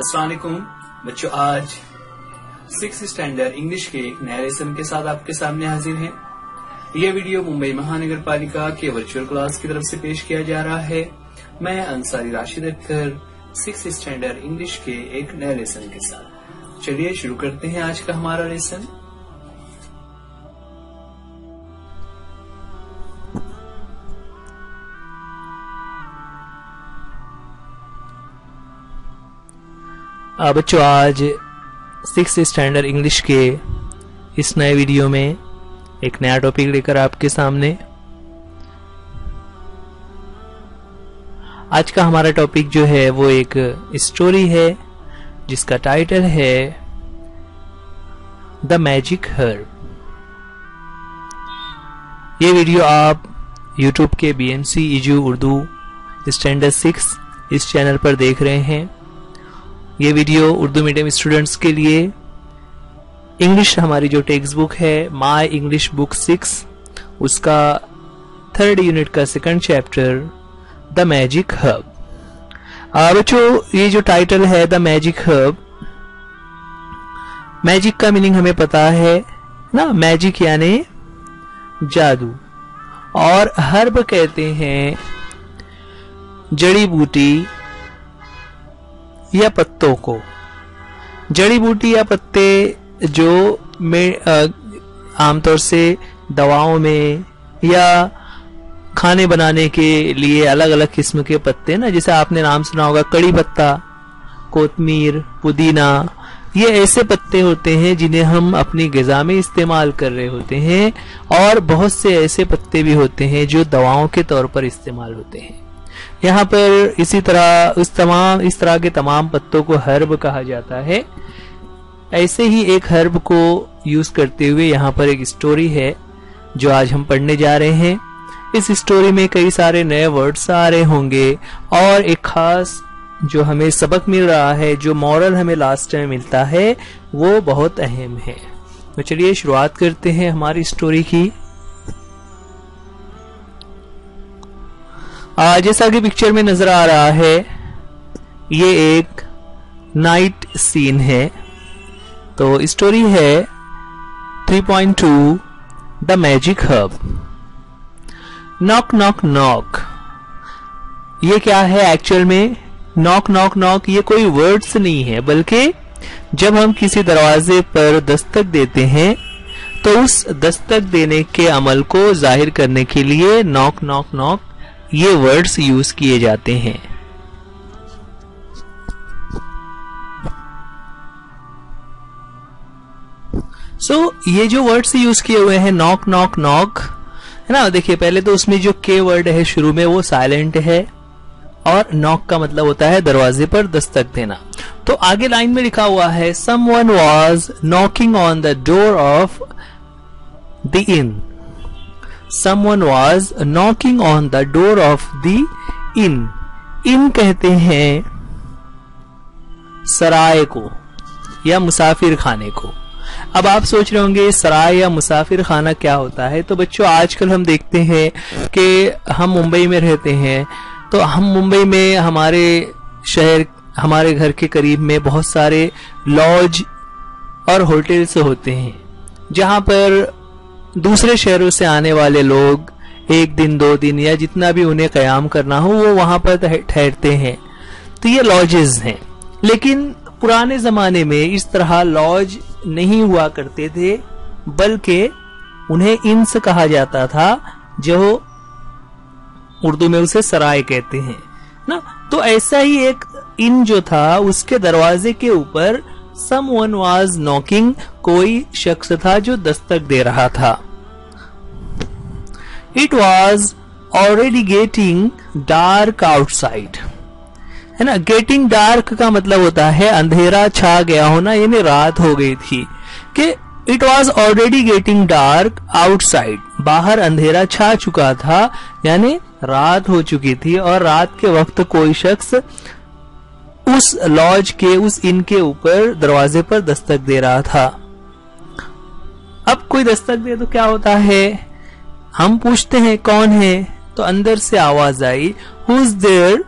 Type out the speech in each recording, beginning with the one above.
अस्सलाम वालेकुम बच्चों, आज 6th स्टैंडर्ड इंग्लिश के एक नए लेसन के साथ आपके सामने हाजिर हैं। यह वीडियो मुंबई महानगर पालिका के वर्चुअल क्लास की तरफ से पेश किया जा रहा है। मैं Ansari Rashid Akhtar 6th standard English के एक नए लेसन के साथ। चलिए शुरू करते हैं आज का हमारा लेसन। बच्चों, आज 6th स्टैंडर्ड इंग्लिश के इस नए वीडियो में एक नया टॉपिक लेकर आपके सामने। आज का हमारा टॉपिक जो है वो एक स्टोरी है जिसका टाइटल है द मैजिक हर्ब। ये वीडियो आप YouTube के BMC EJU उर्दू स्टैंडर्ड 6 इस चैनल पर देख रहे हैं। ये वीडियो उर्दू मीडियम स्टूडेंट्स के लिए इंग्लिश हमारी जो टेक्स्ट बुक है माय इंग्लिश बुक 6 उसका 3rd यूनिट का 2nd chapter the magic herb. बच्चों, ये जो टाइटल है द मैजिक हर्ब, मैजिक का मीनिंग हमें पता है ना, मैजिक यानी जादू, और हर्ब कहते हैं जड़ी बूटी या पत्तों को। जड़ी बूटी या पत्ते जो आमतौर से दवाओं में या खाने बनाने के लिए अलग अलग किस्म के पत्ते ना, जैसे आपने नाम सुना होगा कड़ी पत्ता, कोतमीर, पुदीना, ये ऐसे पत्ते होते हैं जिन्हें हम अपनी ग़िज़ा में इस्तेमाल कर रहे होते हैं। और बहुत से ऐसे पत्ते भी होते हैं जो दवाओं के तौर पर इस्तेमाल होते हैं। यहाँ पर इस तरह के तमाम पत्तों को हर्ब कहा जाता है। ऐसे ही एक हर्ब को यूज करते हुए यहाँ पर एक स्टोरी है जो आज हम पढ़ने जा रहे हैं। इस स्टोरी में कई सारे नए वर्ड्स आ रहे होंगे और एक खास जो हमें सबक मिल रहा है, जो मॉरल हमें लास्ट में मिलता है, वो बहुत अहम है। तो चलिए शुरुआत करते हैं हमारी स्टोरी की। जैसा कि पिक्चर में नजर आ रहा है, ये एक नाइट सीन है। तो स्टोरी है 3.2 the magic herb. Knock knock knock, ये क्या है एक्चुअल में? नॉक नॉक नॉक ये कोई वर्ड्स नहीं है, बल्कि जब हम किसी दरवाजे पर दस्तक देते हैं तो उस दस्तक देने के अमल को जाहिर करने के लिए नॉक नॉक नॉक ये वर्ड्स यूज किए जाते हैं। ये जो वर्ड्स यूज किए हुए हैं नॉक नॉक नॉक है ना, देखिए पहले तो उसमें जो के वर्ड है शुरू में वो साइलेंट है और नॉक का मतलब होता है दरवाजे पर दस्तक देना। तो आगे लाइन में लिखा हुआ है someone was knocking on the door of the in. Someone was knocking on the door of the inn. इन कहते हैं सराय को या मुसाफिर खाने को। अब आप सोच रहे होंगे सराय या मुसाफिर खाना क्या होता है। तो बच्चों, आजकल हम देखते हैं कि हम मुंबई में रहते हैं, तो हम मुंबई में हमारे शहर, हमारे घर के करीब में बहुत सारे लॉज और होटल्स होते हैं जहां पर दूसरे शहरों से आने वाले लोग 1 दिन 2 दिन या जितना भी उन्हें क़याम करना हो वो वहां पर ठहरते हैं। तो ये लॉजेस हैं। लेकिन पुराने जमाने में इस तरह लॉज नहीं हुआ करते थे, बल्कि उन्हें इन्स कहा जाता था, जो उर्दू में उसे सराय कहते हैं ना। तो ऐसा ही एक इन जो था उसके दरवाजे के ऊपर Someone was knocking, कोई शख्स था जो दस्तक दे रहा था। It was already getting dark outside, है ना। Getting dark का मतलब होता है अंधेरा छा गया होना, यानी रात हो गई थी। कि It was already getting dark outside, बाहर अंधेरा छा चुका था, यानी रात हो चुकी थी और रात के वक्त कोई शख्स उस लॉज के, उस इन के ऊपर दरवाजे पर दस्तक दे रहा था। अब कोई दस्तक दे तो क्या होता है, हम पूछते हैं कौन है, तो अंदर से आवाज आई, who is there?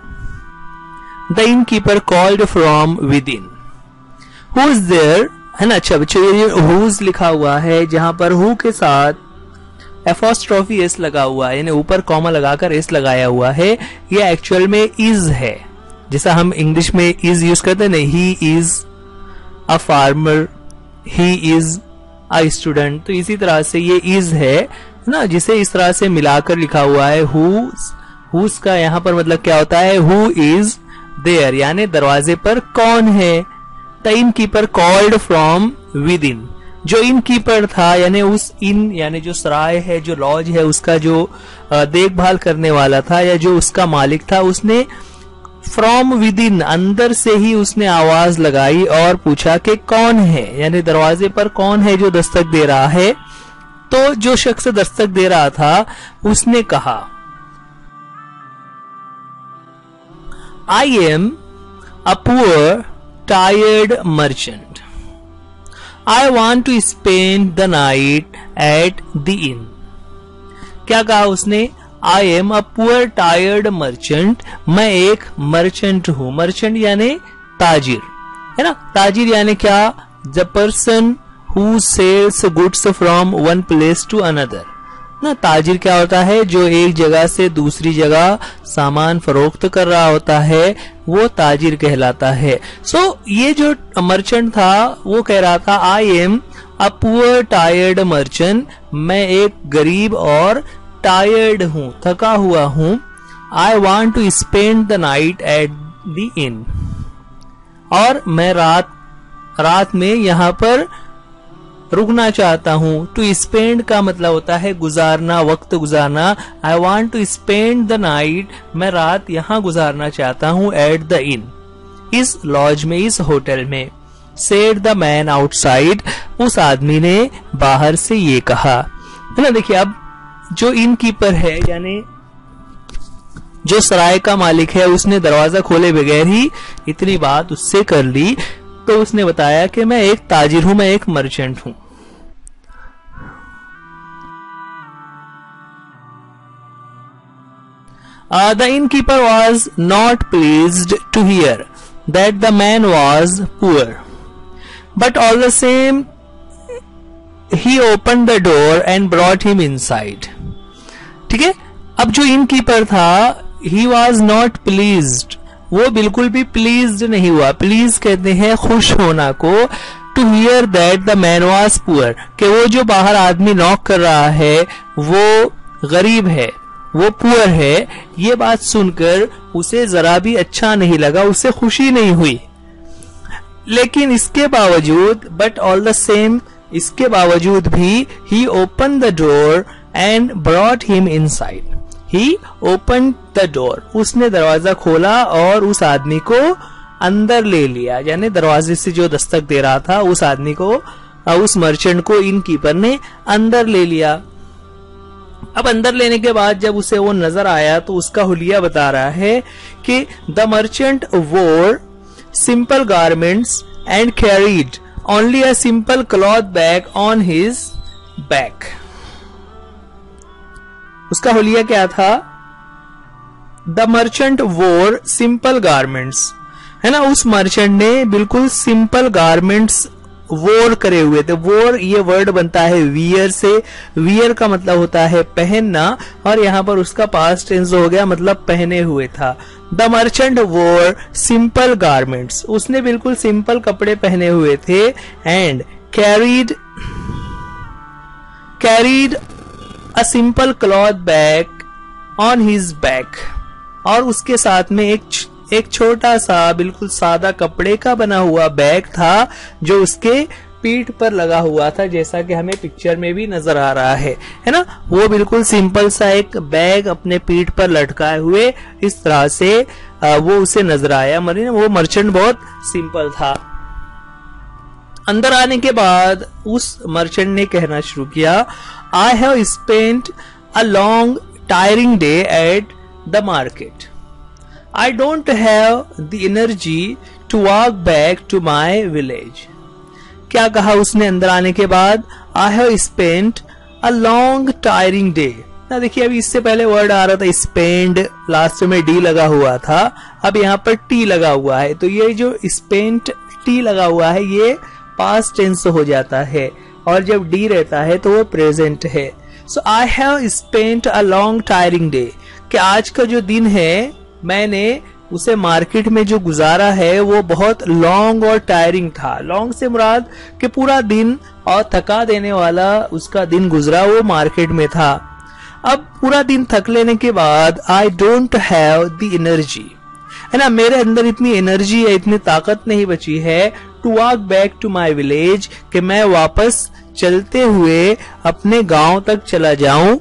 The innkeeper called from within. Who is there, है ना। अच्छा बच्चों, ये हुज लिखा हुआ है, जहां पर हु के साथ एपोस्ट्रोफी एस लगा हुआ है, यानी ऊपर कॉमा लगाकर एस लगाया हुआ है, ये एक्चुअल में इज है। जैसा हम इंग्लिश में इज यूज करते हैं ना, he is a farmer, he is a student, तो इसी तरह से ये इज है ना, जिसे इस तरह से मिलाकर लिखा हुआ है। हुज का यहाँ पर मतलब क्या होता है, हु इज देयर, यानी दरवाजे पर कौन है। The innkeeper called from within, जो इनकीपर था यानी उस इन यानी जो सराय है, जो लॉज है, उसका जो देखभाल करने वाला था या जो उसका मालिक था, उसने फ्रॉम विद इन, अंदर से ही उसने आवाज लगाई और पूछा कि कौन है, यानी दरवाजे पर कौन है जो दस्तक दे रहा है। तो जो शख्स दस्तक दे रहा था उसने कहा, I am a poor tired merchant, I want to spend the night at the inn. क्या कहा उसने, I am a poor tired merchant, मैं एक मर्चेंट हूं। मर्चेंट यानी ताजिर, है ना। ताजिर यानी क्या, the person who sells goods from one place to another ना। ताजिर क्या होता है, जो एक जगह से दूसरी जगह सामान फरोख्त कर रहा होता है, वो ताजिर कहलाता है। ये जो मर्चेंट था वो कह रहा था, I am a poor tired merchant, मैं एक गरीब और टायर्ड हूं, थका हुआ हूं। I want to spend the night at the inn, और मैं रात में यहां पर रुकना चाहता हूं। टू स्पेंड का मतलब होता है गुजारना, वक्त गुजारना। I want to spend the night, मैं रात यहां गुजारना चाहता हूं, एट द इन, इस लॉज में, इस होटल में। सेड द मैन आउटसाइड, उस आदमी ने बाहर से ये कहा, है ना। देखिए, अब जो इनकीपर है यानी जो सराय का मालिक है, उसने दरवाजा खोले बगैर ही इतनी बात उससे कर ली। तो उसने बताया कि मैं एक ताजिर हूं, मैं एक मर्चेंट हूं। The innkeeper was not pleased to hear that the man was poor, but all the same he opened the door and brought him inside. ठीक है, अब जो इनकीपर था, he was not pleased, वो बिल्कुल भी प्लीज्ड नहीं हुआ। प्लीज कहते हैं खुश होना को। To hear that the man was poor, कि वो जो बाहर आदमी नॉक कर रहा है वो गरीब है, वो पुअर है, ये बात सुनकर उसे जरा भी अच्छा नहीं लगा, उसे खुशी नहीं हुई। लेकिन इसके बावजूद, बट ऑल द सेम, इसके बावजूद भी, he open the door and brought him inside. He open the door, उसने दरवाजा खोला और उस आदमी को अंदर ले लिया, यानी दरवाजे से जो दस्तक दे रहा था उस आदमी को, उस मर्चेंट को इनकीपर ने अंदर ले लिया। अब अंदर लेने के बाद जब उसे वो नजर आया तो उसका हुलिया बता रहा है कि द मर्चेंट वोर simple garments and carried only a simple cloth bag on his back. उसका हुलिया क्या था, द मर्चेंट वोर सिंपल गारमेंट्स, है ना। उस मर्चेंट ने बिल्कुल सिंपल गारमेंट्स वोर करे हुए थे। वोर ये वर्ड बनता है वियर से, वियर का मतलब होता है पहनना, और यहाँ पर उसका पास्ट टेंस हो गया, मतलब पहने हुए था। द मर्चेंट वोर सिंपल गारमेंट्स, उसने बिल्कुल सिंपल कपड़े पहने हुए थे। And carried a simple cloth bag on his back, और उसके साथ में एक छोटा सा बिल्कुल सादा कपड़े का बना हुआ बैग था जो उसके पीठ पर लगा हुआ था, जैसा कि हमें पिक्चर में भी नजर आ रहा है ना। वो बिल्कुल सिंपल सा एक बैग अपने पीठ पर लटकाए हुए इस तरह से वो उसे नजर आया। वो मर्चेंट बहुत सिंपल था। अंदर आने के बाद उस मर्चेंट ने कहना शुरू किया, I have spent a long tiring day at the market, I don't have the energy to walk back to my village. क्या कहा उसने अंदर आने के बाद, I have spent a long tiring day. ना देखिए, अभी इससे पहले वर्ड आ रहा था स्पेंड, लास्ट में डी लगा हुआ था, अब यहाँ पर टी लगा हुआ है, तो ये जो स्पेंट टी लगा हुआ है ये पास्ट टेंस हो जाता है, और जब डी रहता है तो वो प्रेजेंट है। So I have spent a long tiring day, कि आज का जो दिन है मैंने उसे मार्केट में जो गुजारा है वो बहुत लॉन्ग और टायरिंग था। लॉन्ग से मुराद कि पूरा दिन और थका देने वाला उसका दिन गुजरा वो मार्केट में था। अब पूरा दिन थक लेने के बाद आई डोंट हैव द एनर्जी, है ना, मेरे अंदर इतनी एनर्जी है, इतनी ताकत नहीं बची है to walk back to my village, कि मैं वापस चलते हुए अपने गांव तक चला जाऊं,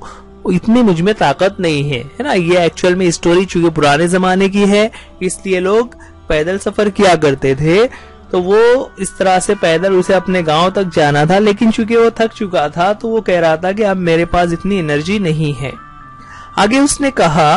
इतनी मुझ में ताकत नहीं है, है ना। ये एक्चुअल में स्टोरी चूंकि पुराने जमाने की है इसलिए लोग पैदल सफर किया करते थे, तो वो इस तरह से पैदल उसे अपने गांव तक जाना था, लेकिन चूंकि वो थक चुका था तो वो कह रहा था कि अब मेरे पास इतनी एनर्जी नहीं है। आगे उसने कहा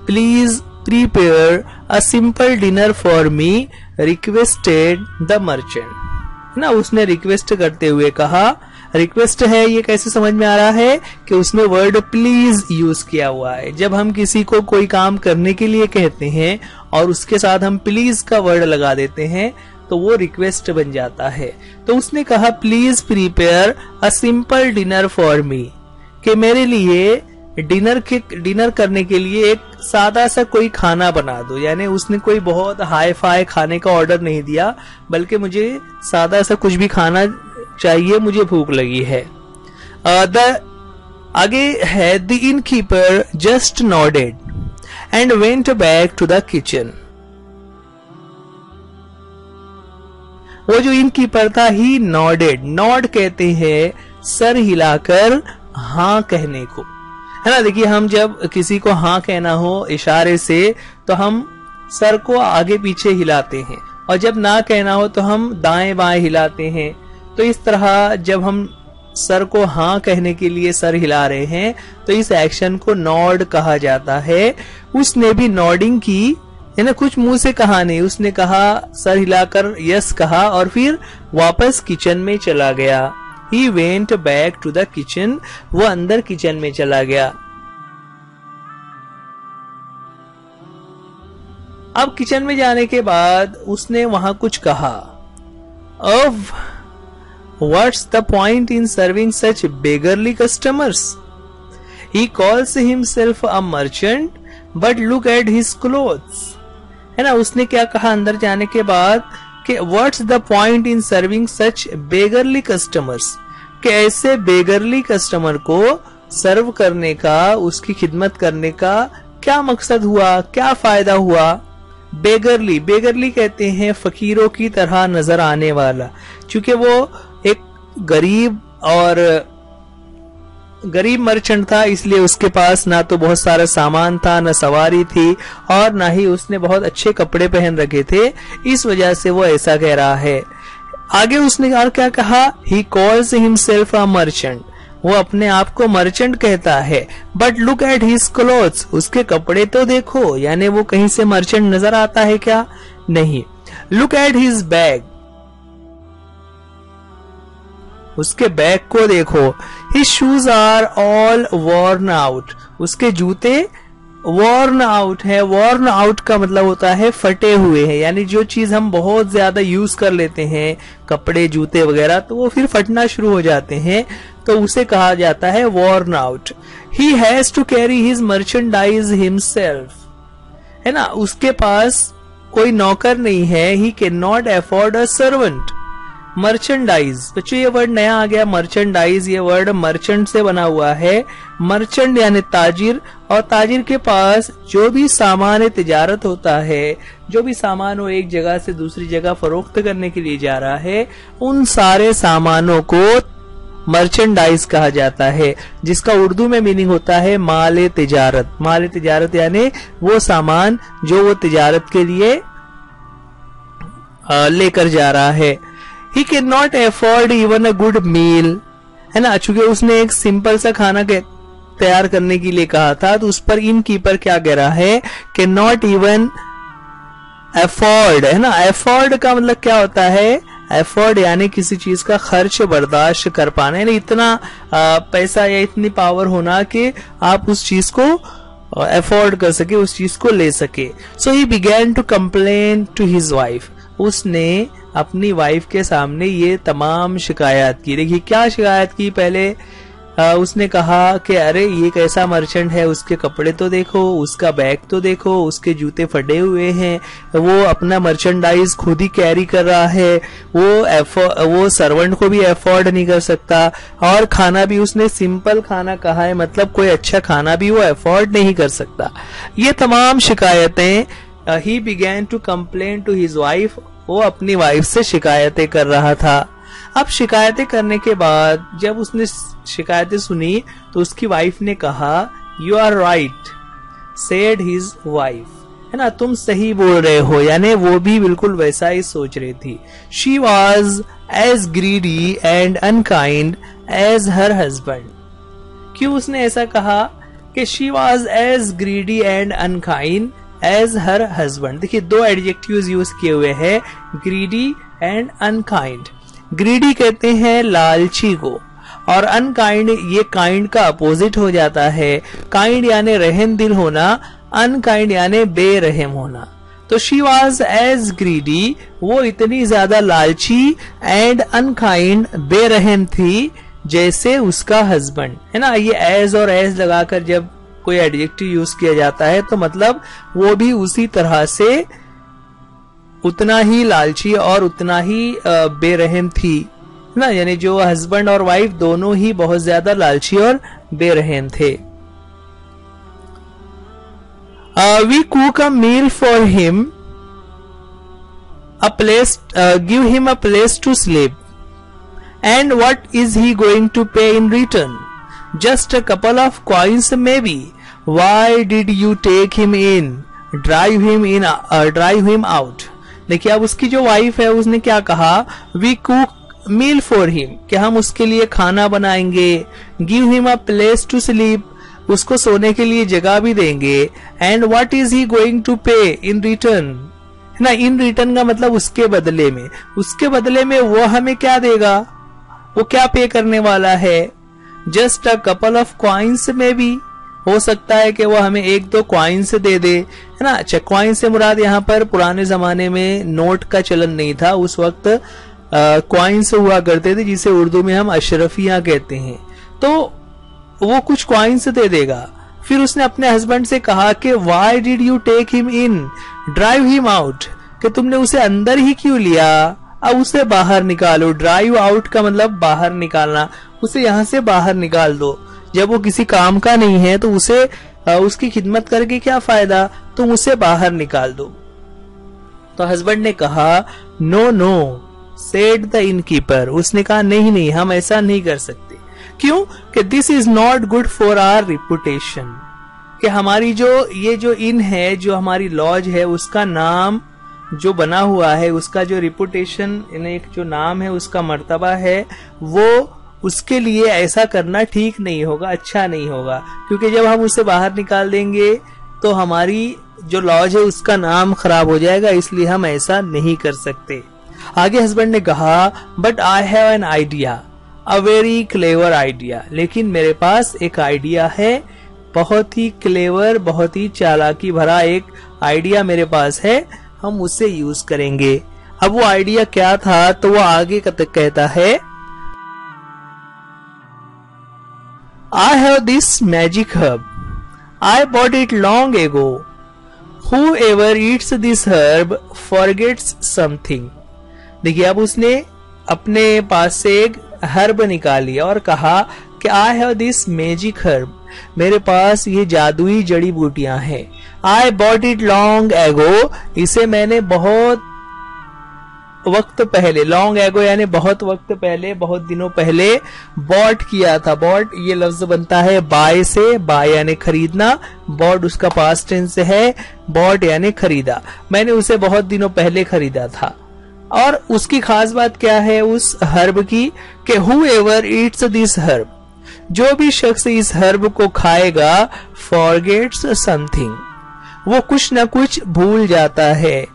please prepare a simple dinner for me, requested the merchant, ना, उसने रिक्वेस्ट करते हुए कहा। रिक्वेस्ट है ये कैसे समझ में आ रहा है कि उसमें वर्ड प्लीज यूज किया हुआ है। जब हम किसी को कोई काम करने के लिए कहते हैं और उसके साथ हम प्लीज का वर्ड लगा देते हैं तो वो रिक्वेस्ट बन जाता है। तो उसने कहा please prepare a simple dinner for me, कि मेरे लिए डिनर करने के लिए एक सादा सा कोई खाना बना दो। यानी उसने कोई बहुत हाई फाई खाने का ऑर्डर नहीं दिया, बल्कि मुझे सादा सा कुछ भी खाना चाहिए, मुझे भूख लगी है। आगे है the innkeeper just nodded and went back to the kitchen. वो जो इनकीपर था ही नॉडेड, नॉड कहते हैं सर हिलाकर हाँ कहने को, है ना। देखिए हम जब किसी को हाँ कहना हो इशारे से तो हम सर को आगे पीछे हिलाते हैं, और जब ना कहना हो तो हम दाएं बाएं हिलाते हैं। तो इस तरह जब हम सर को हाँ कहने के लिए सर हिला रहे हैं तो इस एक्शन को नॉड कहा जाता है। उसने भी नॉडिंग की, है ना, कुछ मुंह से कहा नहीं, उसने कहा सर हिलाकर यस कहा और फिर वापस किचन में चला गया। He went back to the kitchen, वो अंदर किचन में चला गया। अब किचन में जाने के बाद उसने वहां कुछ कहा। अब what's the point in serving such beggarly customers? He calls himself a merchant, but look at his clothes, है ना। उसने क्या कहा अंदर जाने के बाद कि what's the point in serving such beggarly customers, कि ऐसे बेगरली कस्टमर को सर्व करने का, उसकी खिदमत करने का क्या मकसद हुआ, क्या फायदा हुआ। बेगरली, बेगरली कहते हैं फकीरों की तरह नजर आने वाला, क्योंकि वो एक गरीब मर्चेंट था, इसलिए उसके पास ना तो बहुत सारा सामान था, ना सवारी थी, और ना ही उसने बहुत अच्छे कपड़े पहन रखे थे। इस वजह से वो ऐसा कह रहा है। आगे उसने और क्या कहा, he calls himself a merchant, वो अपने आप को मर्चेंट कहता है। But look at his clothes, उसके कपड़े तो देखो, यानी वो कहीं से मर्चेंट नजर आता है क्या, नहीं। लुक एट हिज बैग, उसके बैग को देखो। His shoes are all worn out, उसके जूते वॉर्न आउट है। वॉर्न आउट का मतलब होता है फटे हुए हैं, यानी जो चीज हम बहुत ज्यादा यूज कर लेते हैं, कपड़े जूते वगैरह, तो वो फिर फटना शुरू हो जाते हैं, तो उसे कहा जाता है worn out. He has to carry his merchandise himself, है ना, उसके पास कोई नौकर नहीं है। He can not afford a servant. Merchandise, बच्चों ये वर्ड नया आ गया, मर्चेंडाइज, ये वर्ड मर्चेंट से बना हुआ है। मर्चेंट यानी ताजिर, और ताजिर के पास जो भी सामान तिजारत होता है, जो भी सामान वो एक जगह से दूसरी जगह फरोख्त करने के लिए जा रहा है, उन सारे सामानों को मर्चेंडाइज कहा जाता है, जिसका उर्दू में मीनिंग होता है माल तिजारत। माल तिजारत यानी वो सामान जो वो तिजारत के लिए लेकर जा रहा है। He cannot afford even a good meal, है ना, चूंकि उसने एक सिंपल सा खाना तैयार करने के लिए कहा था, तो उस पर इनकीपर क्या कह रहा है, कैन नॉट इवन अफोर्ड, है ना। अफोर्ड का मतलब क्या होता है, अफोर्ड यानी किसी चीज का खर्च बर्दाश्त कर पाना, यानी इतना पैसा या इतनी पावर होना कि आप उस चीज को अफोर्ड कर सके, उस चीज को ले सके। So he began to complain to his wife, उसने अपनी वाइफ के सामने ये तमाम शिकायत की। देखिए क्या शिकायत की। पहले उसने कहा कि अरे ये कैसा मर्चेंट है, उसके कपड़े तो देखो, उसका बैग तो देखो, उसके जूते फटे हुए हैं, वो अपना मर्चेंडाइज खुद ही कैरी कर रहा है, वो सर्वेंट को भी अफोर्ड नहीं कर सकता, और खाना भी उसने सिंपल खाना कहा है, मतलब कोई अच्छा खाना भी वो अफोर्ड नहीं कर सकता। ये तमाम शिकायतें he began to complain to his wife, वो अपनी वाइफ से शिकायतें कर रहा था। अब शिकायतें करने के बाद जब उसने शिकायतें सुनी तो उसकी वाइफ ने कहा, you are right said his wife, है ना, तुम सही बोल रहे हो। यानी वो भी बिल्कुल वैसा ही सोच रही थी। She was as greedy and unkind as her husband. क्यों उसने ऐसा कहा कि she was as greedy and unkind as her husband. देखिए दो एडजेक्टिव्स यूज किए हुए हैं, ग्रीडी एंड अनकाइंड। ग्रीडी कहते हैं लालची को, और अनकाइंड ये काइंड का अपोजिट हो जाता है। काइंड यानी रहम दिल होना, अनकाइंड यानी बेरहम होना। तो शी वॉज एज ग्रीडी, वो इतनी ज्यादा लालची, एंड अनकाइंड बेरहम थी जैसे उसका हस्बैंड, है ना। ये एज और एज लगाकर जब कोई एडजेक्टिव यूज किया जाता है तो मतलब वो भी उसी तरह से उतना ही लालची और उतना ही बेरहम थी ना। यानी जो हस्बैंड और वाइफ दोनों ही बहुत ज्यादा लालची और बेरहम थे। We cook a meal for him, give him a place to sleep, and what is he going to pay in return? Just a couple of coins maybe. Why did you take him in? Drive him out. देखिए अब उसकी जो wife है उसने क्या कहा, we cook meal for him, कि हम उसके लिए खाना बनाएंगे, give him a place to sleep, उसको सोने के लिए जगह भी देंगे, and what is he going to pay in return, है ना। इन रिटर्न का मतलब उसके बदले में, उसके बदले में वो हमें क्या देगा, वो क्या पे करने वाला है? Just a couple of coins में भी, हो सकता है कि वो हमें एक दो कॉइन्स दे दे, है ना। अच्छा, कॉइन से मुराद यहाँ पर पुराने जमाने में नोट का चलन नहीं था, उस वक्त कॉइन्स हुआ करते थे जिसे उर्दू में हम अशरफियां कहते हैं। तो वो कुछ कॉइन्स दे देगा। फिर उसने अपने हस्बैंड से कहा कि why did you take him in, drive him out, कि तुमने उसे अंदर ही क्यों लिया, अब उसे बाहर निकालो। ड्राइव आउट का मतलब बाहर निकालना, उसे यहाँ से बाहर निकाल दो। जब वो किसी काम का नहीं है तो उसे उसकी खिदमत करके क्या फायदा, तुम उसे बाहर निकाल दो। तो हस्बैंड ने कहा, no know said the innkeeper, उसने कहा नहीं नहीं हम ऐसा नहीं कर सकते। क्यों? कि this is not good for our reputation, कि हमारी ये जो इन है, जो हमारी लॉज है, उसका नाम जो बना हुआ है, उसका जो रिपुटेशन, एक जो नाम है, उसका मर्तबा है, वो उसके लिए ऐसा करना ठीक नहीं होगा, अच्छा नहीं होगा। क्योंकि जब हम उसे बाहर निकाल देंगे तो हमारी जो लॉज है उसका नाम खराब हो जाएगा, इसलिए हम ऐसा नहीं कर सकते। आगे हस्बैंड ने कहा, but I have an idea, a very clever idea, लेकिन मेरे पास एक आइडिया है, बहुत ही क्लेवर, बहुत ही चालाकी भरा एक आइडिया मेरे पास है, हम उसे यूज करेंगे। अब वो आइडिया क्या था, तो वो आगे कहता है, I have this magic herb. I bought it long ago. Whoever eats this herb forgets something. देखिए अब उसने अपने पास से एक हर्ब निकाली और कहा कि I have this magic herb. मेरे पास ये जादुई जड़ी बूटियां हैं। I bought it long ago. इसे मैंने बहुत वक्त पहले, लॉन्ग एगो यानी बहुत वक्त पहले, बहुत दिनों पहले बॉट किया था। बॉट ये लफ्ज बनता है बाय से, बाय यानी खरीदना, बॉट उसका पास्ट टेंस है, बॉट यानी खरीदा। मैंने उसे बहुत दिनों पहले खरीदा था। और उसकी खास बात क्या है उस हर्ब की, कि whoever eats this herb, जो भी शख्स इस हर्ब को खाएगा, forgets something, वो कुछ न कुछ भूल जाता है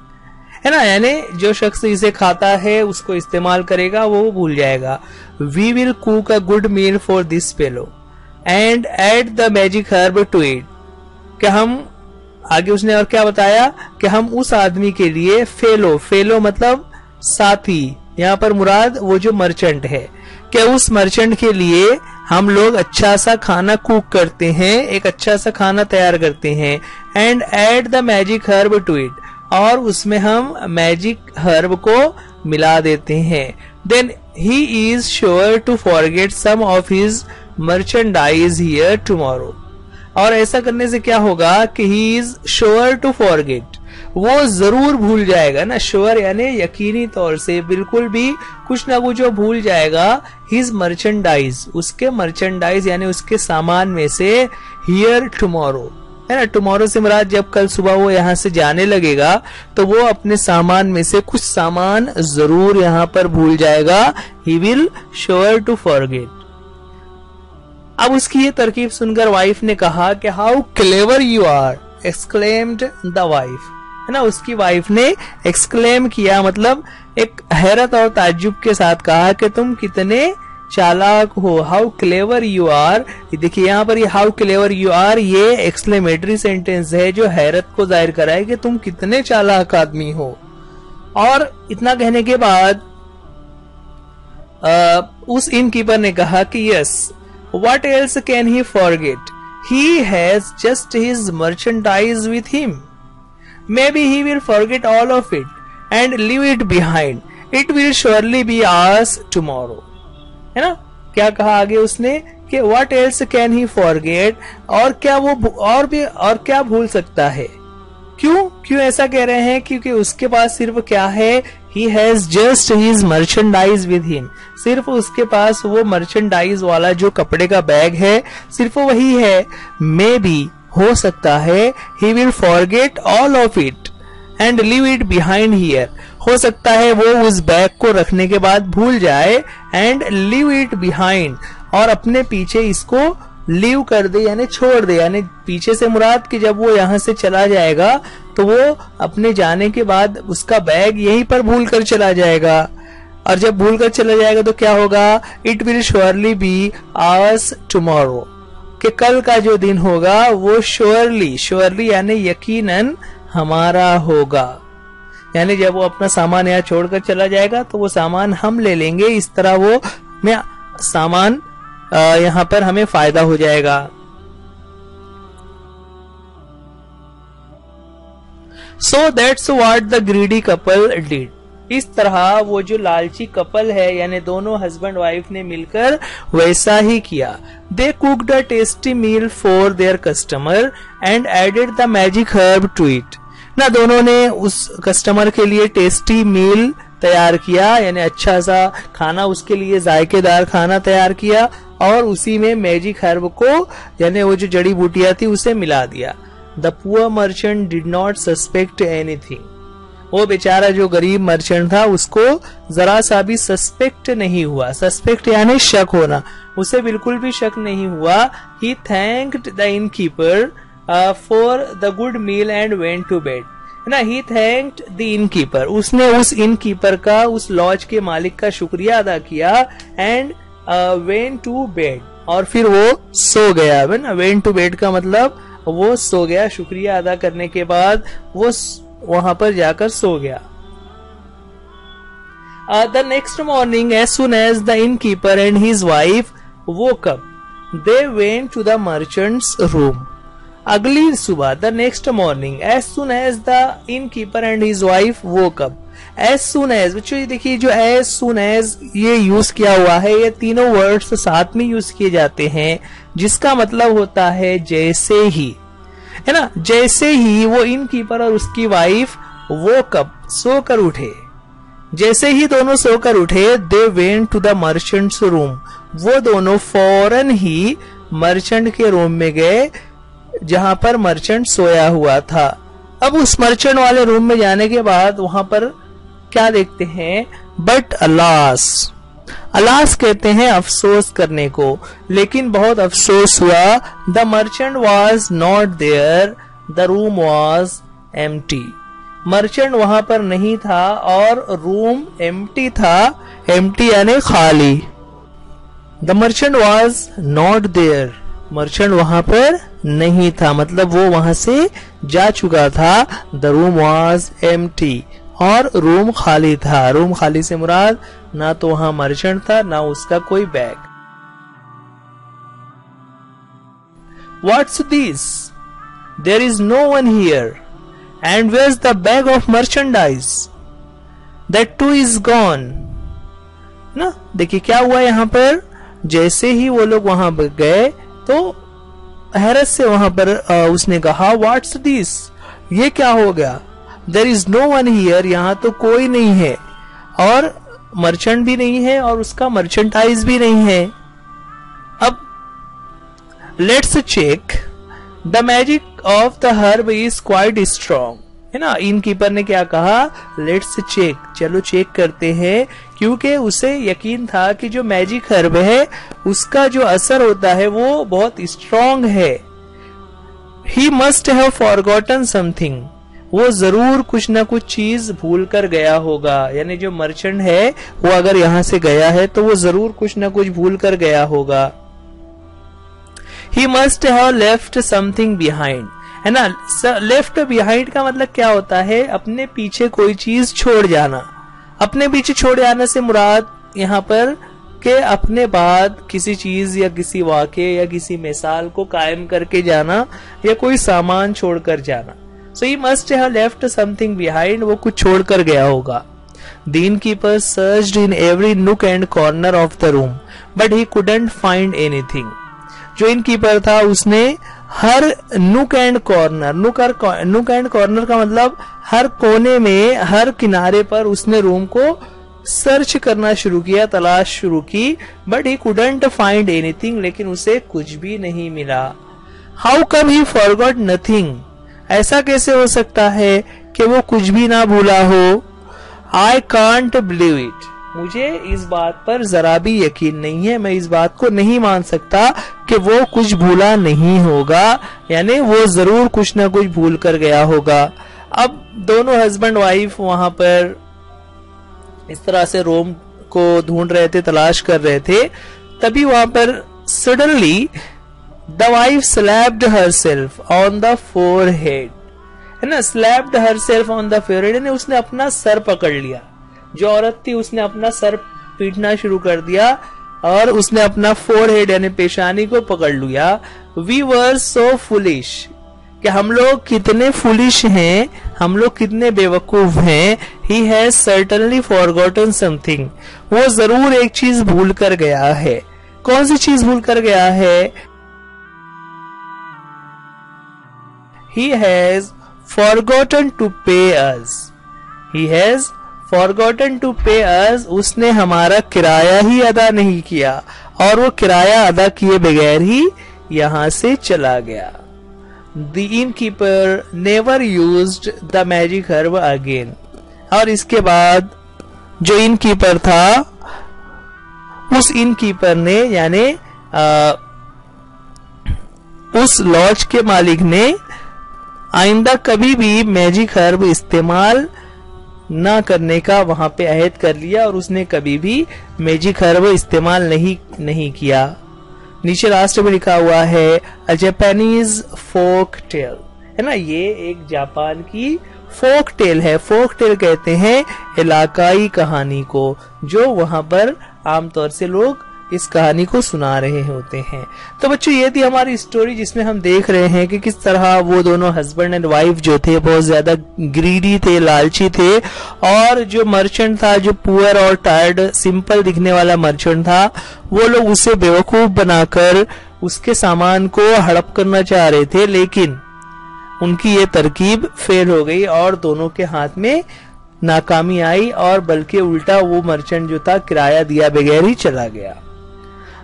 ना। यानी जो शख्स इसे खाता है, उसको इस्तेमाल करेगा, वो भूल जाएगा। We will cook a good meal for this fellow and add the magic herb to it, कि हम आगे उसने और क्या बताया कि हम उस आदमी के लिए फेलो मतलब साथी, यहाँ पर मुराद वो जो मर्चेंट है, क्या उस मर्चेंट के लिए हम लोग अच्छा सा खाना कुक करते हैं, एक अच्छा सा खाना तैयार करते हैं, and add the magic herb to it, और उसमें हम मैजिक हर्ब को मिला देते हैं, then he is sure to forget some of his merchandise here tomorrow. और ऐसा करने से क्या होगा कि he is sure to forget, वो जरूर भूल जाएगा ना, श्योर यानी यकीनी तौर से बिल्कुल भी कुछ ना कुछ वो भूल जाएगा, हिज मर्चेंडाइज, उसके मर्चेंडाइज यानी उसके सामान में से, हियर टुमारो है ना, टुमारो से मुराद जब कल सुबह वो यहाँ से जाने लगेगा तो वो अपने सामान में से कुछ सामान जरूर यहाँ पर भूल जाएगा, he will sure to forget. अब उसकी ये तरकीब सुनकर वाइफ ने कहा कि how clever you are, exclaimed the wife, है ना, उसकी वाइफ ने एक्सक्लेम किया मतलब एक हैरत और ताज्जुब के साथ कहा कि तुम कितने चालाक हो, हाउ क्लेवर यू आर। देखिए यहाँ पर ये हाउ क्लेवर यू आर ये एक्सक्लेमेटरी सेंटेंस है जो हैरत को जाहिर कराए कि तुम कितने चालाक आदमी हो। और इतना कहने के बाद उस इनकीपर ने कहा कि yes, what else can he forget, he has just his merchandise with him, maybe he will forget all of it and leave it behind, it will surely be ours tomorrow, है ना। क्या कहा आगे उसने कि what else can he forget, और क्या वो और क्या भूल सकता है। क्यों ऐसा कह रहे हैं, क्योंकि उसके पास सिर्फ क्या है, he has just his merchandise with him, सिर्फ उसके पास वो मर्चेंडाइज वाला जो कपड़े का बैग है सिर्फ वही है। maybe हो सकता है he will forget all of it and leave it behind here, हो सकता है वो उस बैग को रखने के बाद भूल जाए, and leave it behind, और अपने पीछे इसको लीव कर दे यानी छोड़ दे, यानी पीछे से मुराद कि जब वो यहाँ से चला जाएगा तो वो अपने जाने के बाद उसका बैग यहीं पर भूल कर चला जाएगा, और जब भूल कर चला जाएगा तो क्या होगा, it will surely be ours tomorrow, कि कल का जो दिन होगा वो श्योरली यानी यकीनन हमारा होगा, यानी जब वो अपना सामान यहाँ छोड़कर चला जाएगा तो वो सामान हम ले लेंगे, इस तरह वो में सामान यहाँ पर हमें फायदा हो जाएगा। So that's what the greedy couple did, इस तरह वो जो लालची कपल है यानी दोनों हस्बैंड वाइफ ने मिलकर वैसा ही किया। They cooked a tasty meal for their customer and added the magic herb to it, ना दोनों ने उस कस्टमर के लिए टेस्टी मील तैयार किया यानी अच्छा सा खाना उसके लिए जायकेदार खाना तैयार किया, और उसी में मैजिक हर्ब को यानी वो जो जड़ी बूटियां थी उसे मिला दिया। The poor merchant did not suspect anything, वो बेचारा जो गरीब मर्चेंट था उसको जरा सा भी सस्पेक्ट नहीं हुआ, सस्पेक्ट यानी शक होना, उसे बिल्कुल भी शक नहीं हुआ। He thanked the innkeeper for the good meal and went to bed, है ना। He thanked the innkeeper, उसने उस इनकीपर का, उस लॉज के मालिक का शुक्रिया अदा किया, and went to bed, और फिर वो सो गया, है ना। went to bed का मतलब वो सो गया, शुक्रिया अदा करने के बाद वो वहां पर जाकर सो गया। The next morning, as soon as the innkeeper and his wife woke up, they went to the merchant's room. अगली सुबह, the next morning, as soon as the innkeeper and his wife woke up, as soon as, बच्चों देखिए जो as soon as ये use किया हुआ है, ये तीनों वर्ड्स साथ में यूज किए जाते हैं, जिसका मतलब होता है जैसे ही, है ना। जैसे ही वो इनकीपर और उसकी वाइफ वो कब सोकर उठे, जैसे ही दोनों सोकर उठे, they went to the merchant's room, वो दोनों फौरन ही मर्चेंट के रूम में गए जहां पर मर्चेंट सोया हुआ था। अब उस मर्चेंट वाले रूम में जाने के बाद वहां पर क्या देखते हैं, बट अलास, अलास कहते हैं अफसोस करने को, लेकिन बहुत अफसोस हुआ। The merchant was not there, the room was empty, merchant वहां पर नहीं था और रूम एम्प्टी था, एम्प्टी यानी खाली। The merchant was not there, merchant वहां पर नहीं था, मतलब वो वहां से जा चुका था। द रूम वॉज एम्प्टी, और रूम खाली था। रूम खाली से मुराद ना तो वहां मर्चेंट था ना उसका कोई बैग। What's this, there is no one here, and where's the bag of merchandise, that too is gone. ना देखिए क्या हुआ यहाँ पर, जैसे ही वो लोग वहां गए तो हैरत से वहां पर उसने कहा व्हाट्स दिस, ये क्या हो गया। There is no one here, यहाँ तो कोई नहीं है, और मर्चेंट भी नहीं है, और उसका मर्चेंटाइज भी नहीं है। अब let's check, the magic of the herb is quite strong, है ना। इनकीपर ने क्या कहा, लेट्स चेक, चलो चेक करते हैं, क्योंकि उसे यकीन था कि जो मैजिक हर्ब है उसका जो असर होता है वो बहुत स्ट्रॉन्ग है। ही मस्ट हैव फॉरगॉटन समथिंग, वो जरूर कुछ ना कुछ चीज भूल कर गया होगा। यानी जो मर्चेंट है वो अगर यहां से गया है तो वो जरूर कुछ ना कुछ भूल कर गया होगा। ही must have left something behind, है ना। लेफ्ट बिहाइंड का मतलब क्या होता है, अपने पीछे कोई चीज छोड़ जाना। अपने पीछे छोड़ जाने से मुराद यहाँ पर के अपने बाद किसी चीज या किसी वाक़े या किसी मिसाल को कायम करके जाना, या कोई सामान छोड़कर जाना। So he must have left something behind, वो कुछ छोड़कर गया होगा। The innkeeper searched in every nook and corner of the room, but he couldn't find anything. जो इनकीपर था उसने हर nook and corner, nook and corner का मतलब हर कोने में, हर किनारे पर उसने रूम को सर्च करना शुरू किया, तलाश शुरू की, but he couldn't find anything, लेकिन उसे कुछ भी नहीं मिला। How come he forgot nothing, ऐसा कैसे हो सकता है कि वो कुछ भी ना भूला हो। आई कांट बिलीव इट, मुझे इस बात पर जरा भी यकीन नहीं है, मैं इस बात को नहीं मान सकता कि वो कुछ भूला नहीं होगा, यानी वो जरूर कुछ ना कुछ भूल कर गया होगा। अब दोनों हस्बैंड वाइफ वहां पर इस तरह से रोम को ढूंढ रहे थे, तलाश कर रहे थे, तभी वहां पर suddenly the wife slapped herself on the forehead, है ना। Slapped herself on the forehead, यानी उसने अपना सर पकड़ लिया। जो औरत थी उसने अपना सर पीटना शुरू कर दिया और उसने अपना फोरहेड यानी पेशानी को पकड़ लिया। वी वर सो फुलिश, कि हम लोग कितने फुलिश हैं, हम लोग कितने बेवकूफ हैं। He has certainly forgotten something, वो जरूर एक चीज भूल कर गया है। कौन सी चीज भूल कर गया है। ही हैज फॉरगॉटन टू पे अस, ही हैज फॉरगॉटन टू पे अस, उसने हमारा किराया ही अदा नहीं किया, और वो किराया अदा किए बगैर ही यहां से चला गया। The innkeeper never used the magic herb again, और इसके बाद जो इनकीपर था उस इनकीपर ने यानी उस लॉज के मालिक ने आइंदा कभी भी मैजिक हर्ब इस्तेमाल ना करने का वहां पे अहद कर लिया, और उसने कभी भी मैजिक हर्ब इस्तेमाल नहीं किया। नीचे लास्ट में लिखा हुआ है अ जापानीज फोक टेल, है ना। ये एक जापान की फोक टेल है। फोक टेल कहते हैं इलाकाई कहानी को, जो वहां पर आमतौर से लोग इस कहानी को सुना रहे होते हैं। तो बच्चों ये थी हमारी स्टोरी, जिसमें हम देख रहे हैं कि किस तरह वो दोनों हस्बैंड एंड वाइफ जो थे बहुत ज्यादा ग्रीडी थे, लालची थे, और जो मर्चेंट था, जो पुअर और टायर्ड सिंपल दिखने वाला मर्चेंट था, वो लोग उसे बेवकूफ बनाकर उसके सामान को हड़प करना चाह रहे थे, लेकिन उनकी ये तरकीब फेल हो गई और दोनों के हाथ में नाकामी आई, और बल्कि उल्टा वो मर्चेंट जो था किराया दिया बगैर ही चला गया।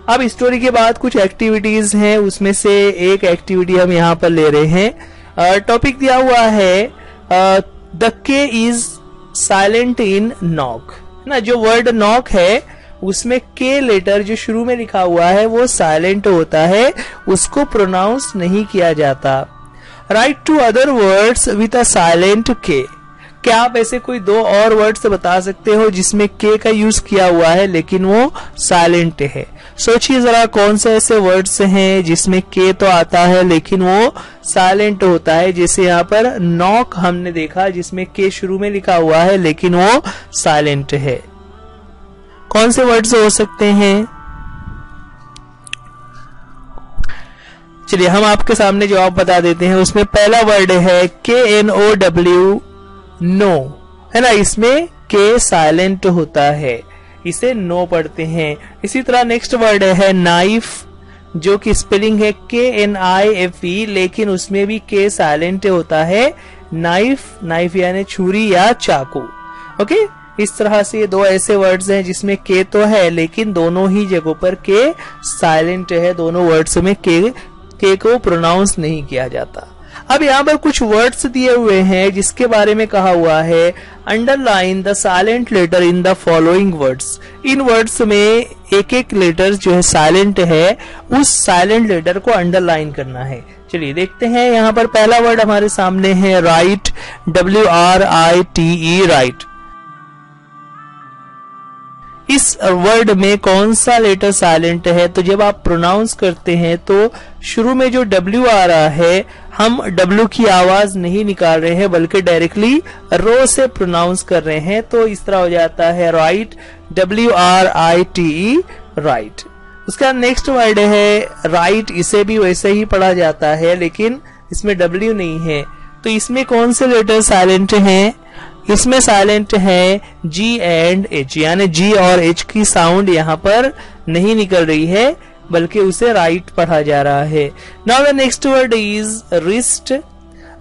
अब स्टोरी के बाद कुछ एक्टिविटीज हैं, उसमें से एक एक्टिविटी हम यहाँ पर ले रहे हैं। टॉपिक दिया हुआ है द के इज साइलेंट इन नॉक, ना। जो वर्ड नॉक है उसमें के लेटर जो शुरू में लिखा हुआ है वो साइलेंट होता है, उसको प्रोनाउंस नहीं किया जाता। Write two other words with a silent K, क्या आप ऐसे कोई दो और वर्ड्स बता सकते हो जिसमें के का यूज किया हुआ है लेकिन वो साइलेंट है? सोचिए जरा कौन से ऐसे वर्ड्स हैं जिसमें के तो आता है लेकिन वो साइलेंट होता है। जैसे यहाँ पर नॉक हमने देखा जिसमें के शुरू में लिखा हुआ है लेकिन वो साइलेंट है। कौन से वर्ड्स हो सकते हैं? चलिए हम आपके सामने जवाब बता देते हैं। उसमें पहला वर्ड है KNOW, नो, है ना। इसमें के साइलेंट होता है, इसे नो पढ़ते हैं। इसी तरह नेक्स्ट वर्ड है नाइफ, जो कि स्पेलिंग है KNIFE, लेकिन उसमें भी के साइलेंट होता है। नाइफ, नाइफ यानी छुरी या चाकू। ओके, इस तरह से ये दो ऐसे वर्ड्स हैं जिसमें के तो है लेकिन दोनों ही जगहों पर के साइलेंट है। दोनों वर्ड्स में के को प्रोनाउंस नहीं किया जाता। अब यहाँ पर कुछ वर्ड्स दिए हुए हैं जिसके बारे में कहा हुआ है underline the silent letter in the following words. इन वर्ड्स में एक एक लेटर जो है साइलेंट है, उस साइलेंट लेटर को अंडरलाइन करना है। चलिए देखते हैं। यहाँ पर पहला वर्ड हमारे सामने है राइट, WRITE, राइट। इस वर्ड में कौन सा लेटर साइलेंट है? तो जब आप प्रोनाउंस करते हैं तो शुरू में जो W आ रहा है, हम W की आवाज नहीं निकाल रहे हैं बल्कि डायरेक्टली रो से प्रोनाउंस कर रहे हैं। तो इस तरह हो जाता है राइट, WRITE, राइट। उसका नेक्स्ट वर्ड है राइट, इसे भी वैसे ही पढ़ा जाता है लेकिन इसमें W नहीं है। तो इसमें कौन से लेटर साइलेंट हैं? इसमें साइलेंट है G एंड H, यानी G और H की साउंड यहाँ पर नहीं निकल रही है बल्कि उसे राइट पढ़ा जा रहा है। Now the next word is wrist.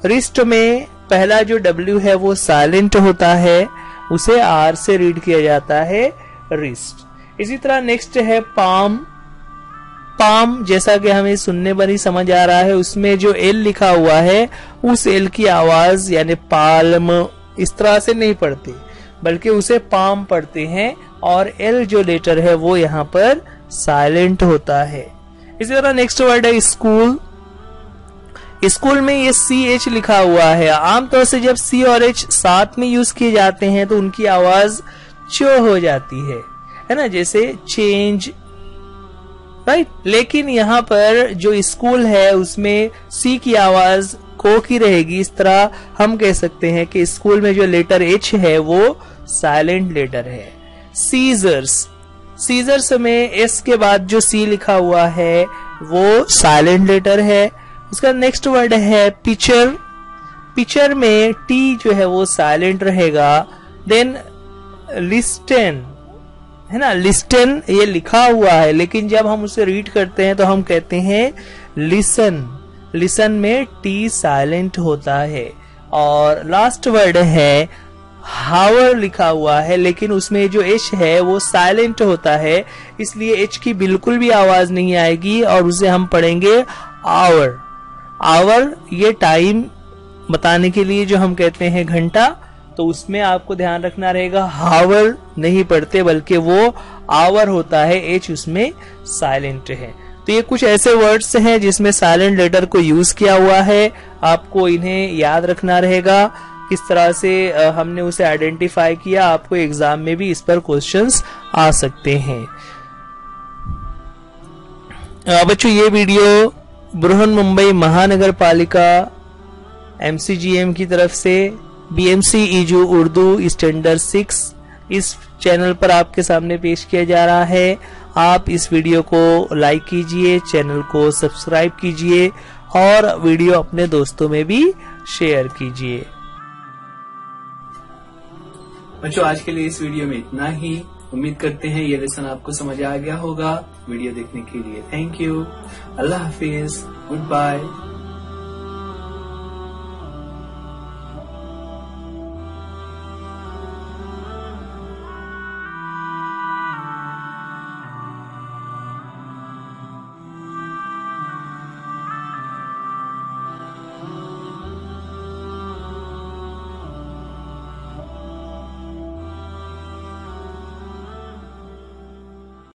Wrist में पहला जो W है वो साइलेंट होता है, उसे R से रीड किया जाता है, रिस्ट। इसी तरह नेक्स्ट है पाम। पाम जैसा कि हमें सुनने पर ही समझ आ रहा है, उसमें जो L लिखा हुआ है उस L की आवाज यानी पाल्म इस तरह से नहीं पढ़ते बल्कि उसे पाम पढ़ते हैं और L जो लेटर है वो यहाँ पर साइलेंट होता है। इसी तरह नेक्स्ट वर्ड है स्कूल। स्कूल में ये CH लिखा हुआ है। आमतौर से जब C और H साथ में यूज किए जाते हैं तो उनकी आवाज चो हो जाती है ना, जैसे चेंज, राइट। लेकिन यहाँ पर जो स्कूल है उसमें C की आवाज को की रहेगी। इस तरह हम कह सकते हैं कि स्कूल में जो लेटर H है वो साइलेंट लेटर है। सीजर्स, सीजर्स में S के बाद जो C लिखा हुआ है वो साइलेंट लेटर है। उसका नेक्स्ट वर्ड है पिक्चर। पिक्चर में T जो है वो साइलेंट रहेगा। देन लिस्टन, है ना, लिस्टन ये लिखा हुआ है लेकिन जब हम उसे रीड करते हैं तो हम कहते हैं लिसन। लिसन में T साइलेंट होता है। और लास्ट वर्ड है हावर लिखा हुआ है लेकिन उसमें जो H है वो साइलेंट होता है, इसलिए H की बिल्कुल भी आवाज नहीं आएगी और उसे हम पढ़ेंगे आवर। आवर ये टाइम बताने के लिए जो हम कहते हैं घंटा, तो उसमें आपको ध्यान रखना रहेगा हावर नहीं पढ़ते बल्कि वो आवर होता है, H उसमें साइलेंट है। तो ये कुछ ऐसे वर्ड्स हैं जिसमें साइलेंट लेटर को यूज किया हुआ है। आपको इन्हें याद रखना रहेगा। किस तरह से हमने उसे आइडेंटिफाई किया, आपको एग्जाम में भी इस पर क्वेश्चंस आ सकते हैं। बच्चों ये वीडियो बृहन मुंबई महानगर पालिका MCGM की तरफ से BMC EJU उर्दू स्टैंडर्ड 6 इस चैनल पर आपके सामने पेश किया जा रहा है। आप इस वीडियो को लाइक कीजिए, चैनल को सब्सक्राइब कीजिए और वीडियो अपने दोस्तों में भी शेयर कीजिए। बच्चों आज के लिए इस वीडियो में इतना ही। उम्मीद करते हैं ये लेसन आपको समझ आ गया होगा। वीडियो देखने के लिए थैंक यू। अल्लाह हाफिज, गुड बाय।